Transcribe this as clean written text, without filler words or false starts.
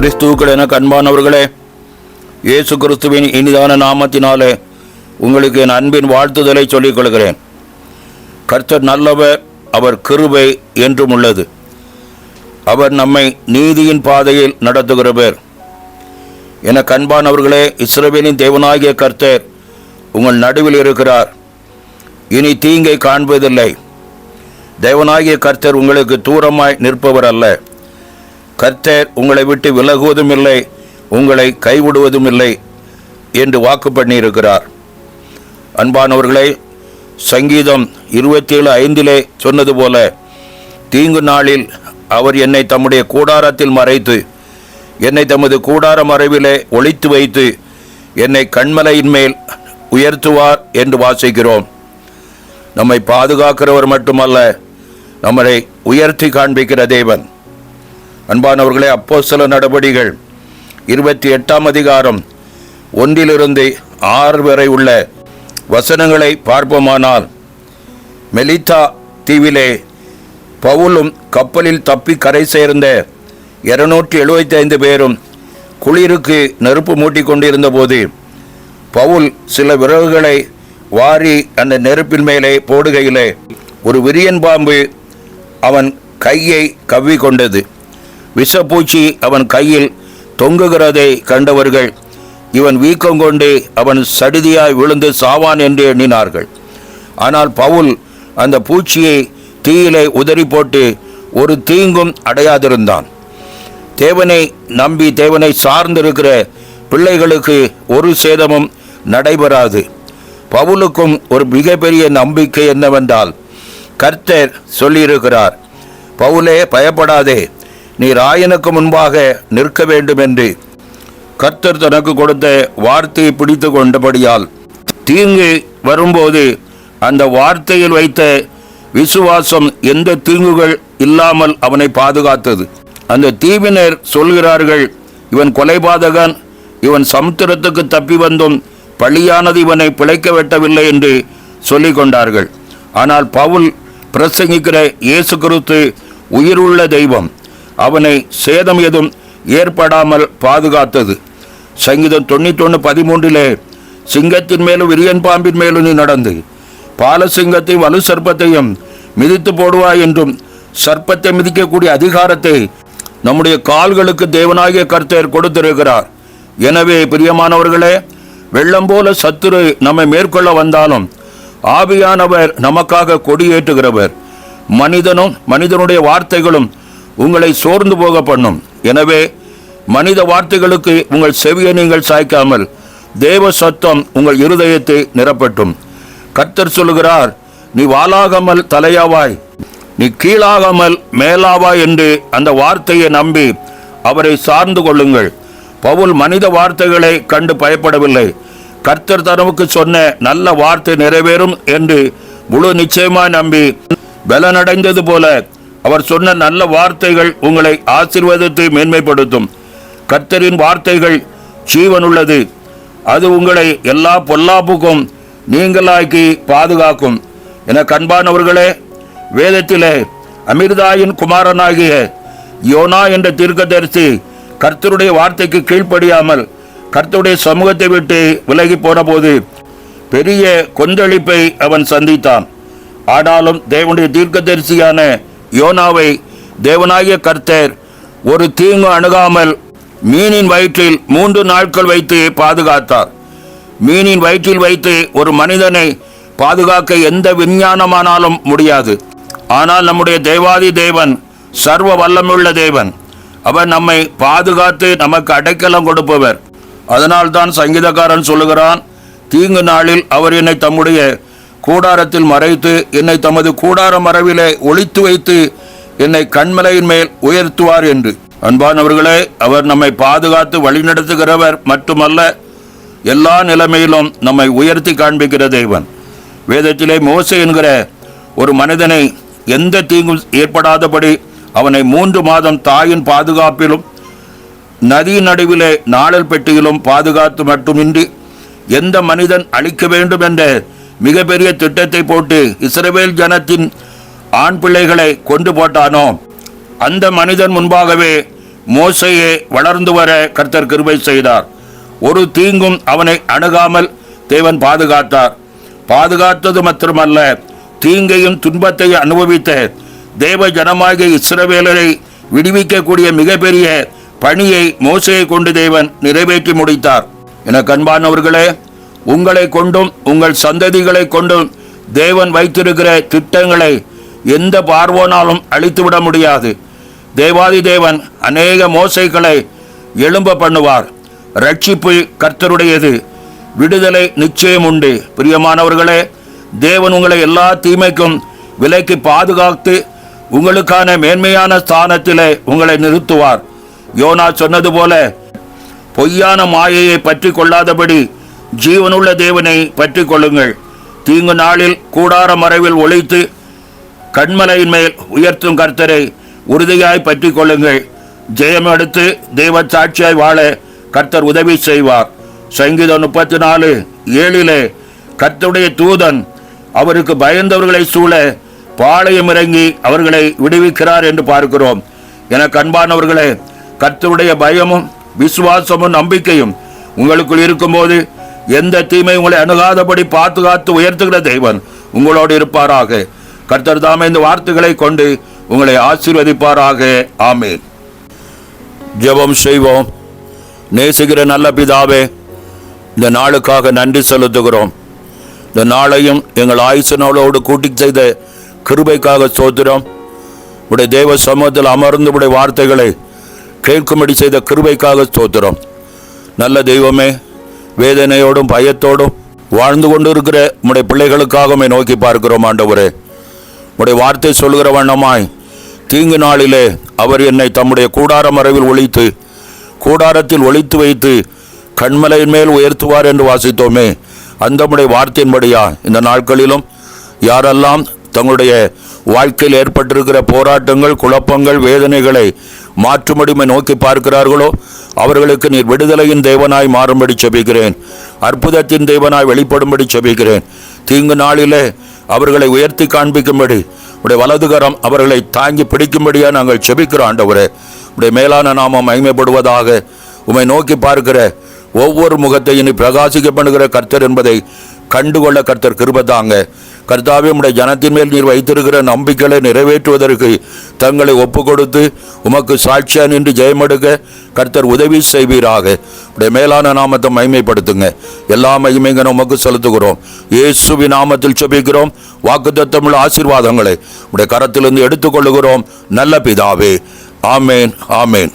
கிறிஸ்துவுக்கள் என அன்பானவர்களே, இயேசு கிறிஸ்துவின் இனிதான நாமத்தினாலே உங்களுக்கு என் அன்பின் வாழ்த்துதலை சொல்லிக் கொள்கிறேன். கர்த்தர் நல்லவர், அவர் கிருபை என்றும் உள்ளது. அவர் நம்மை நீதியின் பாதையில் நடத்துகிறவர். என அன்பானவர்களே, இஸ்ரவேலின் தேவனாகிய கர்த்தர் உங்கள் நடுவில் இருக்கிறார். இனி தீங்கை காண்பதில்லை. தேவனாகிய கர்த்தர் உங்களுக்கு தூரமாய் நிற்பவர் அல்ல. கர்த்தர் உங்களை விட்டு விலகுவதும் இல்லை, உங்களை கைவிடுவதும் இல்லை என்று வாக்கு பண்ணியிருக்கிறார். அன்பானவர்களே, சங்கீதம் 27:5 சொன்னது போல, தீங்கு நாளில் அவர் என்னை தம்முடைய கூடாரத்தில் மறைத்து, என்னை தமது கூடார மறைவிலே ஒளித்து வைத்து, என்னை கண்மலையின் மேல் உயர்த்துவார் என்று வாசிக்கிறோம். நம்மை பாதுகாக்கிறவர் மட்டுமல்ல, நம்மை உயர்த்தி காண்பிக்கிற தேவன். அன்பானவர்களே, அப்போஸ்தலர் நடபடிகள் 28 1-6 வரை உள்ள வசனங்களை பார்ப்போமானால், மெலித்தா தீவிலே பவுலும் கப்பலில் தப்பி கரை சேர்ந்த 275 பேரும் குளிருக்கு நெருப்பு மூட்டிக் கொண்டிருந்த போது, பவுல் சில விறகுகளை வாரி அந்த நெருப்பின் மேலே போடுகையிலே ஒரு விரியன் பாம்பு அவன் கையை கவ்வி கொண்டது. விஷப்பூச்சி அவன் கையில் தொங்குகிறதை கண்டவர்கள், இவன் வீக்கம் கொண்டு அவன் சடிதியாய் விழுந்து சாவான் என்று எண்ணினார்கள். ஆனால் பவுல் அந்த பூச்சியை தீயிலே உதறி போட்டு ஒரு தீங்கும் அடையாதிருந்தான். தேவனை நம்பி தேவனை சார்ந்திருக்கிற பிள்ளைகளுக்கு ஒரு சேதமும் நடைபெறாது. பவுலுக்கும் ஒரு மிகப்பெரிய நம்பிக்கை என்னவென்றால், கர்த்தர் சொல்லியிருக்கிறார், பவுலே பயப்படாதே, நீ ராயனுக்கு முன்பாக நிற்க வேண்டும் என்று. கர்த்தர் தனக்கு கொடுத்த வார்த்தையை பிடித்து கொண்டபடியால் தீங்கு வரும்போது அந்த வார்த்தையில் வைத்த விசுவாசம் எந்த தீங்குகள் இல்லாமல் அவனை பாதுகாத்தது. அந்த தீவினர் சொல்கிறார்கள், இவன் கொலைபாதகன், இவன் சமுத்திரத்துக்கு தப்பி வந்தும் பழியானது இவனை பிழைக்க வெட்டவில்லை என்று சொல்லிக் கொண்டார்கள். ஆனால் பவுல் பிரசங்கிக்கிற இயேசு கிறிஸ்து உயிருள்ள தெய்வம். அவனை சேதம் எதுவும் ஏற்படாமல் பாதுகாத்தது. சங்கீதம் 91:13 சிங்கத்தின் மேலும் விரியன் பாம்பின் மேலும் நீ நடந்து பாலசிங்கத்தையும் வலு சர்ப்பத்தையும் மிதித்து போடுவாய் என்றும், சர்ப்பத்தை மிதிக்கக்கூடிய அதிகாரத்தை நம்முடைய கால்களுக்கு தேவனாகிய கர்த்தர் கொடுத்திருக்கிறார். எனவே பிரியமானவர்களே, வெள்ளம் போல சத்துரு நம்மை மேற்கொள்ள வந்தாலும் ஆவியானவர் நமக்காக கொடியேற்றுகிறவர். மனிதனும் மனிதனுடைய வார்த்தைகளும் உங்களை சோர்ந்து போக பண்ணும். எனவே மனித வார்த்தைகளுக்கு உங்கள் செவியை நீங்கள் சாய்க்காமல் தேவ சத்தம் உங்கள் இருதயத்தை நிரப்பட்டும். கர்த்தர் சொல்லுகிறார், நீ வாலாகாமல் தலையாவாய், நீ கீழாகாமல் மேலாவாய் என்று அந்த வார்த்தையை நம்பி அவரை சார்ந்து கொள்ளுங்கள். பவுல் மனித வார்த்தைகளை கண்டு பயப்படவில்லை. கர்த்தர் தனவுக்கு சொன்ன நல்ல வார்த்தை நிறைவேறும் என்று முழு நிச்சயமாய் நம்பி பலனடைந்தது போல அவர் சொன்ன நல்ல வார்த்தைகள் உங்களை ஆசீர்வாதத்தை மேன்மைப்படுத்தும். கர்த்தரின் வார்த்தைகள் ஜீவனுள்ளது. அது உங்களை எல்லா பொல்லாப்புக்கும் நீங்களாக்கி பாதுகாக்கும். என அன்பானவர்களே, வேதத்திலே அமிர்தாயின் குமாரனாகிய யோனா என்ற தீர்க்கதரிசி கர்த்தருடைய வார்த்தைக்கு கீழ்ப்படியாமல் கர்த்தருடைய சமூகத்தை விட்டு விலகி போன போது பெரிய கொந்தளிப்பை அவன் சந்தித்தான். ஆனாலும் தேவனுடைய தீர்க்கதரிசியான யோனாவை தேவனாகிய கர்த்தர் ஒரு தீங்கு அணுகாமல் மீனின் வயிற்றில் 3 நாட்கள் வைத்து பாதுகாத்தார். மீனின் வயிற்றில் வைத்து ஒரு மனிதனை பாதுகாக்க எந்த விஞ்ஞானமானாலும் முடியாது. ஆனால் நம்முடைய தேவாதி தேவன் சர்வ வல்லமுள்ள தேவன். அவர் நம்மை பாதுகாத்து நமக்கு அடைக்கலம் கொடுப்பவர். அதனால்தான் சங்கீதக்காரன் சொல்லுகிறான், தீங்கு நாளில் அவர் என்னை தம்முடைய கூடாரத்தில் மறைத்து, என்னை தமது கூடார மறைவிலே ஒளித்து வைத்து, என்னை கண்மலையின் மேல் உயர்த்துவார் என்று. அன்பானவர்களே, அவர் நம்மை பாதுகாத்து வழிநடத்துகிறவர் மட்டுமல்ல, எல்லா நிலைமையிலும் நம்மை உயர்த்தி காண்பிக்கிற தேவன். வேதத்திலே மோசே என்கிற ஒரு மனிதனை எந்த தீங்கும் ஏற்படாதபடி அவனை 3 மாதம் தாயின் பாதுகாப்பிலும் நதியின் நடுவிலே நாளல் பெட்டியிலும் பாதுகாத்து மட்டுமின்றி, எந்த மனிதன் அழிக்க வேண்டும் என்ற மிகப்பெரிய திட்டத்தை போட்டு இஸ்ரவேல் ஜனத்தின் ஆண் பிள்ளைகளை கொண்டு போட்டானோ, அந்த மனிதன் முன்பாகவே மோசேயே வளர்ந்து வர கர்த்தர் கிருபை செய்தார். ஒரு தீங்கும் அவனை அணுகாமல் தேவன் பாதுகாத்தார். பாதுகாத்தது மாத்திரமல்ல, தீங்கையும் துன்பத்தையும் அனுபவித்த தேவ ஜனமாகிய இஸ்ரவேலரை விடுவிக்கக்கூடிய மிகப்பெரிய பணியை மோசேயை கொண்டு தேவன் நிறைவேற்றி முடித்தார். எனக்கு அன்பானவர்களே, உங்களை கொண்டும் உங்கள் சந்ததிகளை கொண்டும் தேவன் வைத்திருக்கிற திட்டங்களை எந்த பார்வோனாலும் அழித்துவிட முடியாது. தேவாதி தேவன் அநேக மோசைகளை எழும்ப பண்ணுவார். ரட்சிப்பு கர்த்தருடையது, விடுதலை நிச்சயம் உண்டு. பிரியமானவர்களே, தேவன் உங்களை எல்லா தீமைக்கும் விலைக்கு பாதுகாத்து உங்களுக்கான மேன்மையான ஸ்தானத்திலே உங்களை நிறுத்துவார். யோனா சொன்னது போல, பொய்யான மாயையை பற்றி கொள்ளாதபடி ஜீவனுள்ள தேவனை பற்றி கொள்ளுங்கள். தீங்கு நாளில் கூடார மறைவில் ஒளித்து கண்மலையின் மேல் உயர்த்தும் கர்த்தரை உறுதியாய் பற்றி கொள்ளுங்கள். ஜெயம் எடுத்து தேவ சாட்சியாய் வாழ கர்த்தர் உதவி செய்வார். சங்கீதம் 34:7 கர்த்தருடைய தூதன் அவருக்கு பயந்தவர்களை சூழ பாளையம் இறங்கி அவர்களை விடுவிக்கிறார் என்று பார்க்கிறோம். எனக்கு அன்பானவர்களே, கர்த்தருடைய பயமும் விசுவாசமும் நம்பிக்கையும் உங்களுக்குள் இருக்கும்போது எந்த தீமை உங்களை அணுகாதபடி பாதுகாத்து உயர்த்துகிற தேவன் உங்களோடு இருப்பாராக. கர்த்தர் தாமே இந்த வார்த்தைகளை கொண்டு உங்களை ஆசீர்வதிப்பாராக. ஆமென். ஜெபம் செய்வோம். நேசிக்கிற நல்ல பிதாவே, இந்த நாளுக்காக நன்றி செலுத்துகிறோம். இந்த நாளையும் எங்கள் ஆயுசனோடு கூட்டி செய்த கிருபைக்காக ஸ்தோத்திரம். உடைய தேவ சமூகத்தில் அமர்ந்து உடைய வார்த்தைகளை கேட்கும்படி செய்த கிருபைக்காக ஸ்தோத்திரம். நல்ல தெய்வமே, வேதனையோடும் பயத்தோடும் வாழ்ந்து கொண்டு இருக்கிற உடைய பிள்ளைகளுக்காக நோக்கி பார்க்கிறோம். ஆண்டவரே, உடைய வார்த்தை சொல்கிற வண்ணமாய் தீங்கு நாளிலே அவர் என்னை தம்முடைய கூடார மறைவில் ஒளித்து கூடாரத்தில் ஒளித்து வைத்து கண்மலையின் மேல் உயர்த்துவார் என்று வாசித்தோமே, அந்த உடைய வார்த்தையின்படியா இந்த நாட்களிலும் யாரெல்லாம் தங்களுடைய வாழ்க்கையில் ஏற்பட்டிருக்கிற போராட்டங்கள், குழப்பங்கள், வேதனைகளை மாற்றும்படி நோக்கி பார்க்கிறார்களோ அவர்களுக்கு நீர் விடுதலையின் தேவனாய் மாறும்படி செபிக்கிறேன். அற்புதத்தின் தேவனாய் வெளிப்படும்படி செபிக்கிறேன். தீங்கு நாளிலே அவர்களை உயர்த்தி காண்பிக்கும்படி உடைய வலதுகரம் அவர்களை தாங்கி பிடிக்கும்படியாக நாங்கள் செபிக்கிறோம். ஆண்டவரே, உடைய மேலான நாமம் மகிமைப்படுவதாக. உம்மை நோக்கி பார்க்கிற ஒவ்வொரு முகத்தையும் நீ பிரகாசிக்க பண்ணுகிற கர்த்தர் என்பதை கண்டுகொள்ள கர்த்தர் கிருபைதாங்க. கர்த்தாவே, உடைய ஜனத்தின் மேல் நீர் வைத்திருக்கிற நம்பிக்கைகளை நிறைவேற்றுவதற்கு தங்களை ஒப்பு கொடுத்து உமக்கு சாட்சியா நின்று ஜெயமெடுக்க கர்த்தர் உதவி செய்வீராக. உடைய மேலான நாமத்தை மகிமைப்படுத்துங்க. எல்லா மகிமைங்க உமக்கு செலுத்துகிறோம். இயேசுவின் நாமத்தில் செபிக்கிறோம். வாக்குத்தத்தமுள்ள ஆசீர்வாதங்களை உடைய கரத்திலிருந்து எடுத்துக்கொள்ளுகிறோம். நல்ல பிதாவே, ஆமேன், ஆமேன்.